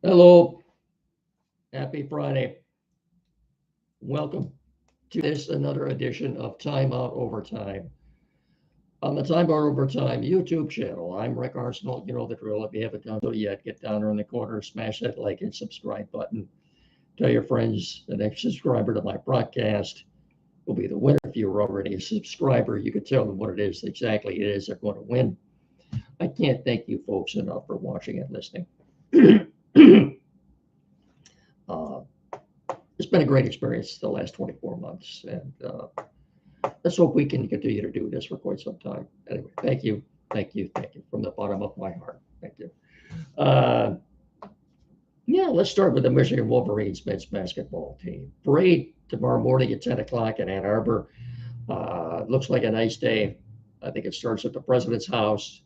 Hello, happy Friday. Welcome to this another edition of Time Out Overtime on the Time Out Overtime YouTube channel. I'm Rick Arsenal. You know the drill. If you haven't done so yet, get down there in the corner, smash that like and subscribe button. Tell your friends the next subscriber to my broadcast will be the winner. If you're already a subscriber, you can tell them what it is exactly it is they're going to win. I can't thank you folks enough for watching and listening. uh, it's been a great experience the last 24 months, and let's hope we can continue to do this for quite some time. Anyway, thank you from the bottom of my heart. Thank you. Uh, yeah, let's start with the Michigan Wolverines men's basketball team. Parade tomorrow morning at 10 o'clock in Ann Arbor. Looks like a nice day. I think it starts at the president's house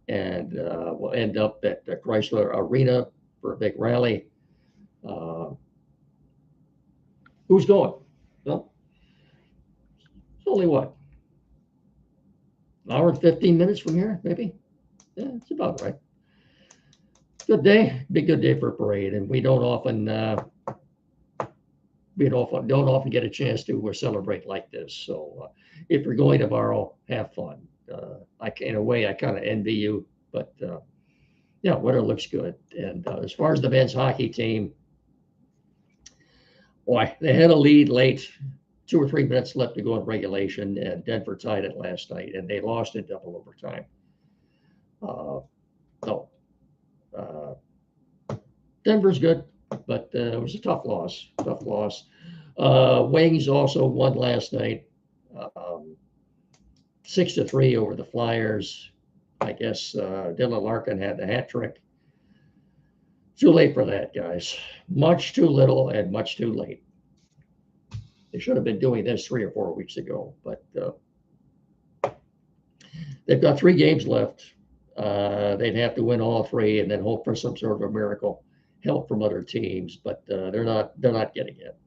and we'll end up at the Chrysler Arena for a big rally. Uh, who's going? Well, it's only what, an hour and 15 minutes from here, maybe? Yeah, it's about right. Good day, be a good day for a parade, and we don't often get a chance to celebrate like this. So if you're going tomorrow, have fun. In a way, I kind of envy you, but yeah, weather looks good. And as far as the men's hockey team, boy, they had a lead late, 2 or 3 minutes left to go in regulation, and Denver tied it last night, and they lost in double overtime. Uh, no, uh, Denver's good, but it was a tough loss. Tough loss. Wings also won last night, 6-3 over the Flyers. I guess Dylan Larkin had the hat trick. Too late for that, guys. Much too little and much too late. They should have been doing this 3 or 4 weeks ago, but they've got 3 games left. They'd have to win all 3 and then hope for some sort of a miracle help from other teams, but they're not getting it.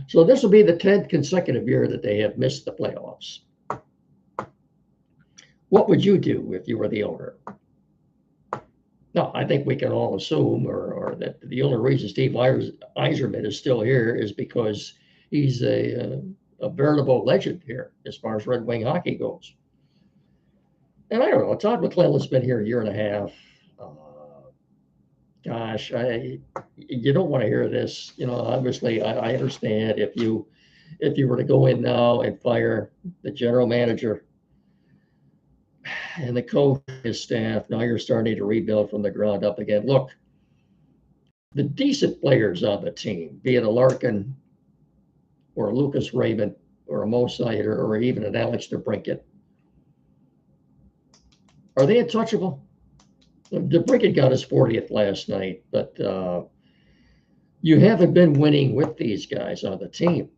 So this will be the 10th consecutive year that they have missed the playoffs. What would you do if you were the owner? No, I think we can all assume, or that the only reason Steve Yzerman is still here is because he's a veritable legend here as far as Red Wing hockey goes. And I don't know, Todd McClellan's been here a year and a half. Uh, Gosh, you don't want to hear this. Obviously, I understand if you were to go in now and fire the general manager and the coach and his staff, now you're starting to rebuild from the ground up again. Look, the decent players on the team, be it a Larkin or a Lucas Raymond or a Mo Sider or even an Alex DeBrincat, are they untouchable? DeBrincat got his 40th last night, but you haven't been winning with these guys on the team.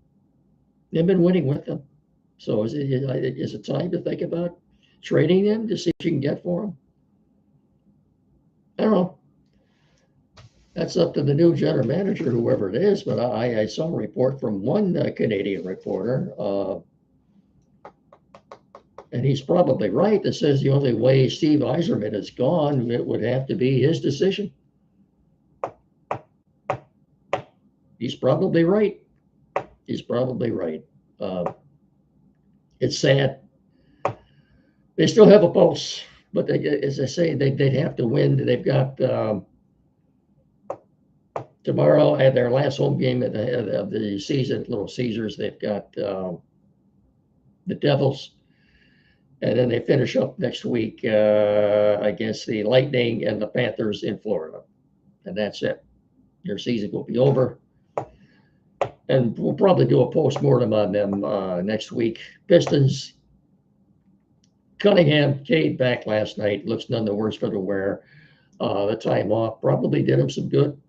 You've been winning with them. So is it time to think about trading them to see what you can get for them? I don't know. That's up to the new general manager, whoever it is. But I saw a report from one Canadian reporter, and he's probably right, that says the only way Steve Yzerman is gone, it would have to be his decision. He's probably right. He's probably right. Uh, it's sad. They still have a pulse, but as I say, they'd have to win. They've got tomorrow at their last home game of the season, Little Caesars. They've got the Devils, and then they finish up next week against the Lightning and the Panthers in Florida, and that's it. Their season will be over, and we'll probably do a post-mortem on them next week. Pistons, Cunningham, Cade back last night. Looks none the worse for the wear. The time off probably did him some good.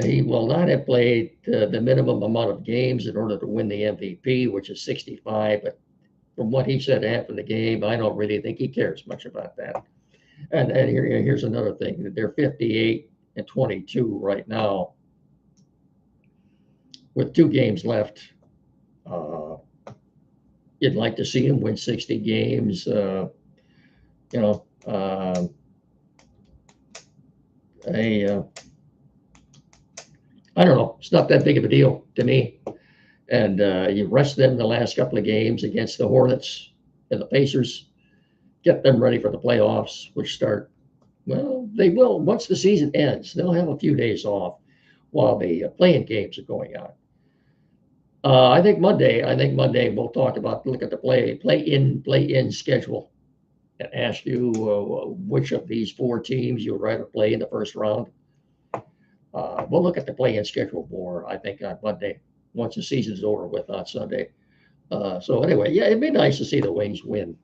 He will not have played the minimum amount of games in order to win the MVP, which is 65. But from what he said after the game, I don't really think he cares much about that. And here's another thing: they're 58 and 22 right now, with 2 games left. Uh, you'd like to see him win 60 games. You know, I I don't know. It's not that big of a deal to me. And you rest them the last couple of games against the Hornets and the Pacers, get them ready for the playoffs, which start, well, they will, once the season ends, they'll have a few days off while the playing games are going on. I think Monday we'll talk about, look at the play in schedule and ask you which of these four teams you'd rather play in the first round. We'll look at the play-in schedule more, I think, on Monday, once the season's over with on Sunday. So anyway, yeah, it'd be nice to see the Wings win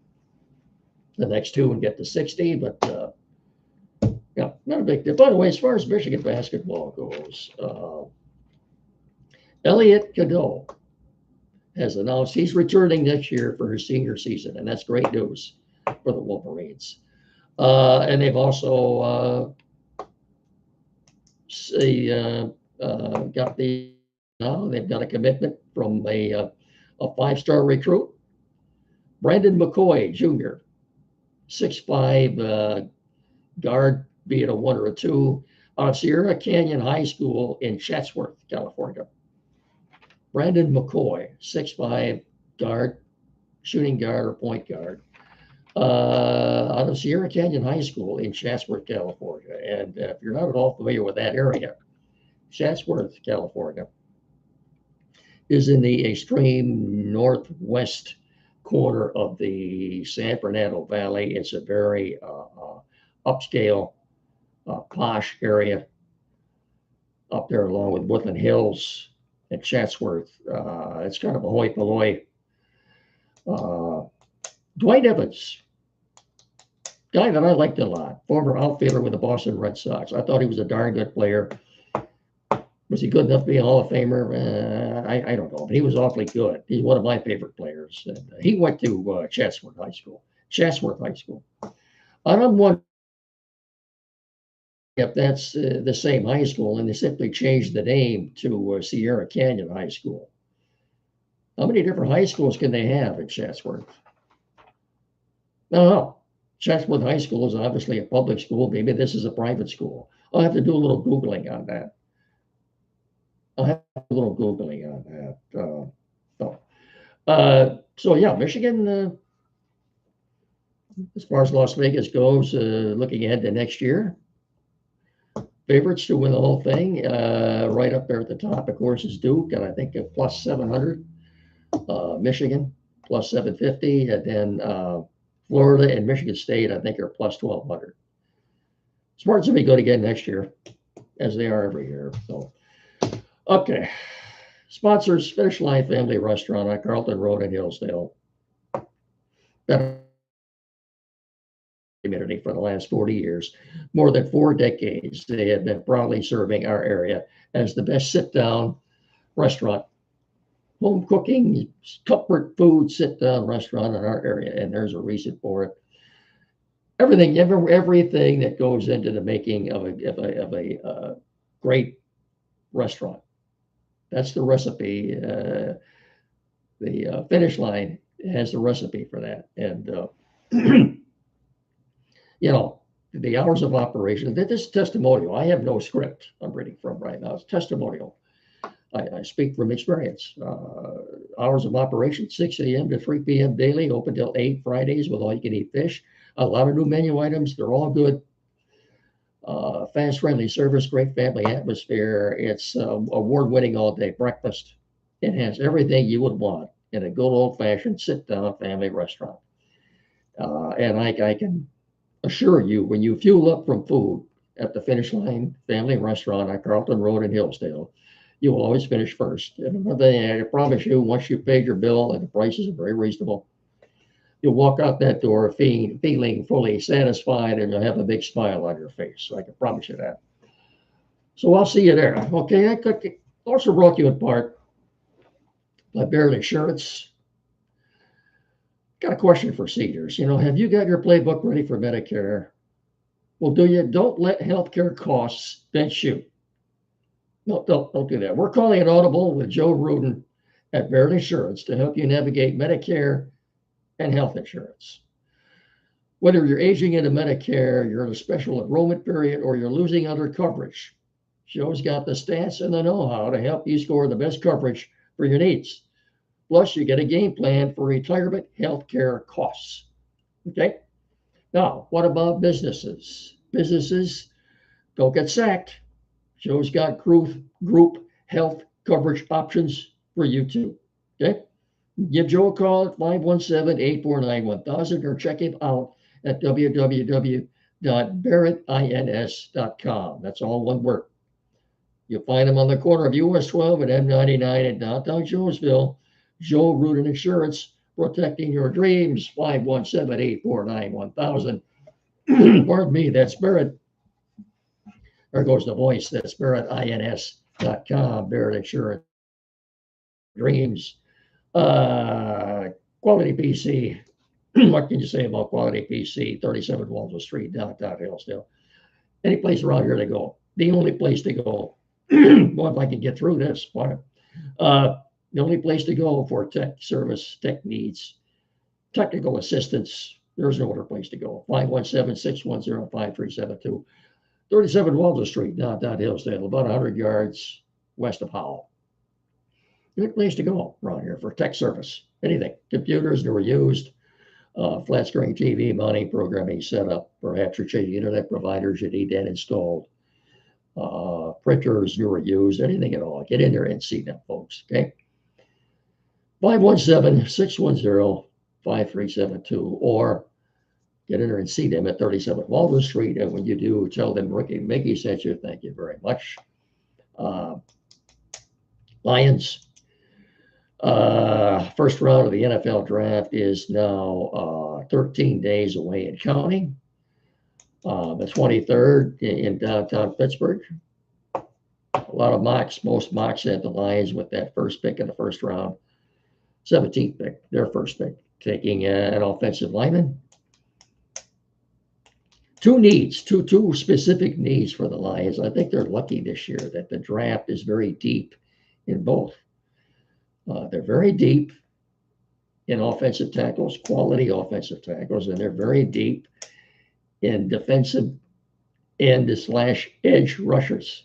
the next two and get to 60, but yeah, not a big deal. By the way, as far as Michigan basketball goes, Elliot Cadeau has announced he's returning next year for his senior season, and that's great news for the Wolverines. And they've also got they've got a commitment from a five-star recruit, Brandon McCoy Jr., 6'5" guard, be it a 1 or a 2, out of Sierra Canyon High School in Chatsworth, California. Brandon McCoy, 6'5" guard, shooting guard or point guard, out of Sierra Canyon High School in Chatsworth, California. And if you're not at all familiar with that area, Chatsworth, California, is in the extreme northwest corner of the San Fernando Valley. It's a very upscale, posh area up there, along with Woodland Hills and Chatsworth. It's kind of a hoi polloi. Dwight Evans, guy that I liked a lot, former outfielder with the Boston Red Sox. I thought he was a darn good player. Was he good enough to be a Hall of Famer? I don't know, but he was awfully good. He's one of my favorite players. And he went to Chatsworth High School. And I'm wondering if that's the same high school and they simply changed the name to Sierra Canyon High School. How many different high schools can they have in Chatsworth? I don't know. Chatsworth High School is obviously a public school. Maybe this is a private school. I'll have to do a little Googling on that. So yeah, Michigan, as far as Las Vegas goes, looking ahead to next year, favorites to win the whole thing. Right up there at the top, of course, is Duke, and I think a plus 700. Michigan plus 750, and then Florida and Michigan State, I think, are plus 1,200. Spartans will be good again next year, as they are every year. So, okay. Sponsors: Finish Line Family Restaurant on Carlton Road in Hillsdale. Been community for the last 40 years, more than 4 decades. They have been proudly serving our area as the best sit-down restaurant, home cooking, comfort food, sit-down restaurant in our area, and there's a reason for it. Everything that goes into the making of a great restaurant. That's the recipe. The Finish Line has the recipe for that, and you know, the hours of operation. This is testimonial. I have no script I'm reading from right now. It's testimonial. I speak from experience. Hours of operation, 6 a.m. to 3 p.m. daily, open till 8 Fridays with all-you-can-eat fish. A lot of new menu items. They're all good. Fast, friendly service, great family atmosphere. It's award-winning all-day breakfast. It has everything you would want in a good old-fashioned sit-down family restaurant. And I can assure you, when you fuel up from food at the Finish Line Family Restaurant on Carlton Road in Hillsdale, you will always finish first. And another thing, I promise you, once you've paid your bill and the prices are very reasonable, you'll walk out that door feeling fully satisfied, and you'll have a big smile on your face. So I can promise you that. So I'll see you there. Okay, I could also brought you in part by Barrett Insurance. Got a question for seniors. Have you got your playbook ready for Medicare? Well, do you? Don't let healthcare costs bench you. No, don't do that. We're calling it audible with Joe Rudin at Barrett Insurance to help you navigate Medicare and health insurance. Whether you're aging into Medicare, you're in a special enrollment period, or you're losing other coverage, Joe's got the stats and the know-how to help you score the best coverage for your needs. Plus, you get a game plan for retirement health care costs. Okay? Now, what about businesses? Businesses don't get sacked. Joe's got group health coverage options for you too. Okay? Give Joe a call at 517-849-1000 or check him out at www.barrettins.com. That's all one word. You'll find him on the corner of US 12 and M99 in downtown Jonesville. Joe Rudin Insurance, protecting your dreams. 517-849-1000. Pardon me, that's Barrett. There goes the voice. That's BarrettINS.com. Barrett Insurance Dreams. Quality PC. What can you say about Quality PC? 37 Waldo Street, downtown Hillsdale. Any place around here to go. The only place to go. Well, if I can get through this, why? The only place to go for tech service, tech needs, technical assistance. There's no other place to go. 517-610-5372. 37 Waldo Street, downtown Hillsdale, about 100 yards west of Howell. Good place to go around here for tech service. Anything. Computers newer used, flat screen TV, mounting, programming setup. Perhaps you're changing internet providers, you need that installed. Printers newer used, anything at all. Get in there and see them, folks. Okay. 517-610-5372, or get in there and see them at 37 Waldo Street. And when you do, tell them Ricky Mickey sent you. Thank you very much. Lions. First round of the NFL draft is now 13 days away and counting. The 23rd in downtown Pittsburgh. A lot of mocks, most mocks had the Lions with that first pick in the first round. 17th pick, their first pick, taking an offensive lineman. Two specific needs for the Lions. I think they're lucky this year that the draft is very deep in both. They're very deep in offensive tackles, quality offensive tackles, and they're very deep in defensive end/edge rushers.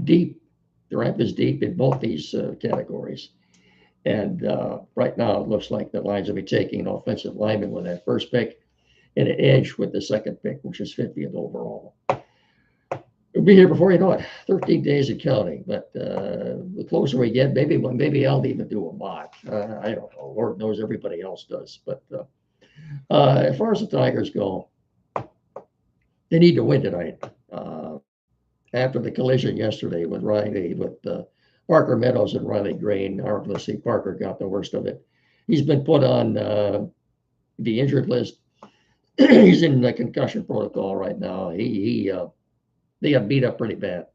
Deep. The draft is deep in both these categories. And right now, it looks like the Lions will be taking an offensive lineman with that first pick and an edge with the second pick, which is 50th overall. We'll be here before you know it. 13 days and counting. But the closer we get, maybe I'll even do a mock. I don't know. Lord knows everybody else does. But as far as the Tigers go, they need to win tonight. After the collision yesterday with Parker Meadows and Riley Green, obviously Parker got the worst of it. He's been put on the injured list. He's in the concussion protocol right now. They got beat up pretty bad.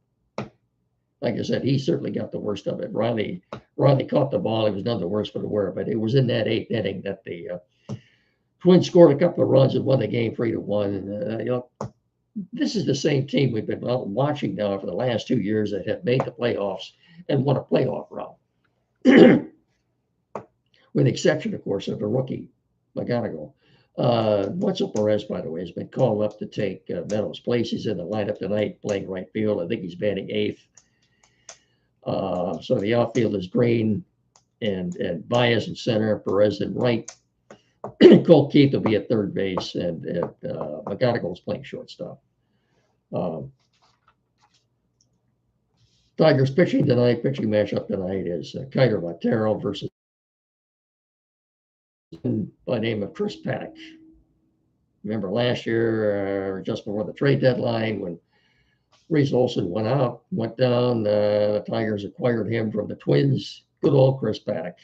Like I said, he certainly got the worst of it. Riley caught the ball. He was none the worse for the wear, but it was in that 8th inning that the Twins scored a couple of runs and won the game 3-1. This is the same team we've been watching now for the last 2 years that have made the playoffs and won a playoff round. With the exception, of course, of the rookie, McGonigal. Wenzel Perez, by the way, has been called up to take Meadows' place. He's in the lineup tonight playing right field. I think he's batting 8th. So the outfield is Green and Baez in center, Perez in right. Colt Keith will be at third base, and McGonigal is playing shortstop. Tigers pitching matchup tonight is Kiter Montero versus by name of Chris Paddock. Remember last year, just before the trade deadline, when Reese Olson went down, the Tigers acquired him from the Twins. Good old Chris Paddock.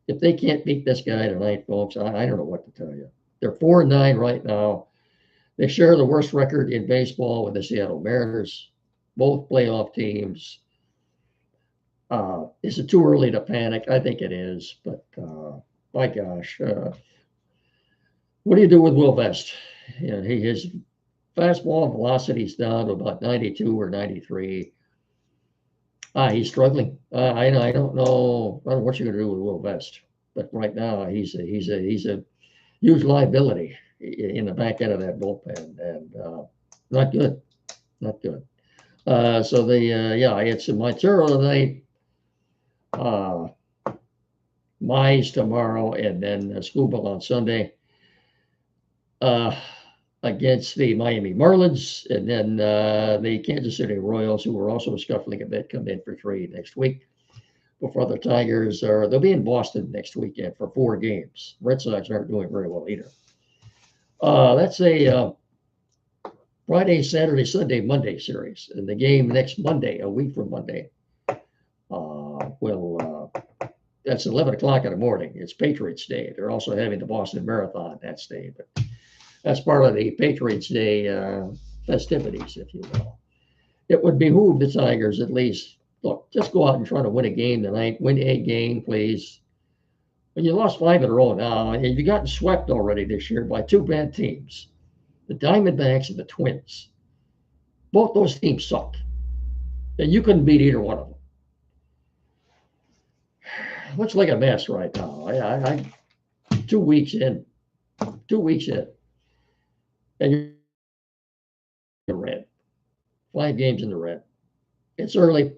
If they can't beat this guy tonight, folks, I don't know what to tell you. They're 4-9 right now. They share the worst record in baseball with the Seattle Mariners, both playoff teams. Is it too early to panic? I think it is, but my gosh. What do you do with Will Vest? His fastball velocity is down to about 92 or 93. He's struggling. I don't know what you're going to do with Will Vest, but right now he's a huge liability in the back end of that bullpen, and not good, not good. So yeah, it's Montero tonight, Mize tomorrow, and then Skubal on Sunday against the Miami Marlins, and then the Kansas City Royals, who are also scuffling a bit, come in for 3 next week. Before the Tigers they'll be in Boston next weekend for 4 games. Red Sox aren't doing very well either. That's a Friday, Saturday, Sunday, Monday series, and the game next Monday, a week from Monday, that's 11 o'clock in the morning. It's Patriots Day. They're also having the Boston Marathon that day, but that's part of the Patriots Day festivities, if you will. It would behoove the Tigers at least, look, just go out and try to win a game tonight. Win a game, please. When you lost 5 in a row now, and you've gotten swept already this year by 2 bad teams, the Diamondbacks and the Twins. Both those teams suck, and you couldn't beat either one of them. Looks like a mess right now. I 2 weeks in, and you're red. 5 games in the red. It's early.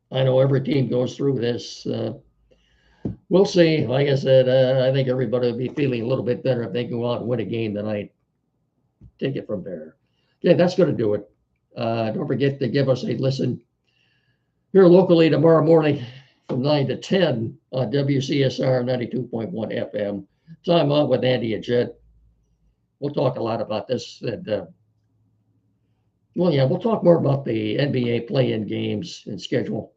I know every team goes through this. We'll see. Like I said, I think everybody will be feeling a little bit better if they go out and win a game tonight. Take it from there. Okay, that's going to do it. Don't forget to give us a listen here locally tomorrow morning from 9 to 10 on WCSR 92.1 FM. Time out with Andy and Jed. We'll talk a lot about this. And, we'll talk more about the NBA play-in games and schedule.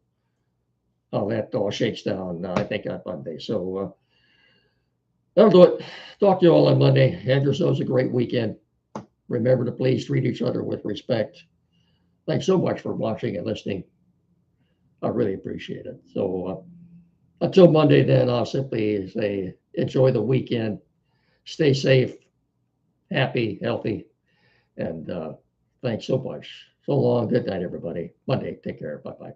How that all shakes down, I think, on Monday. So that'll do it. Talk to you all on Monday. Have yourselves a great weekend. Remember to please treat each other with respect. Thanks so much for watching and listening. I really appreciate it. So until Monday, then, I'll simply say enjoy the weekend. Stay safe, happy, healthy, and thanks so much. So long. Good night, everybody. Monday. Take care. Bye-bye.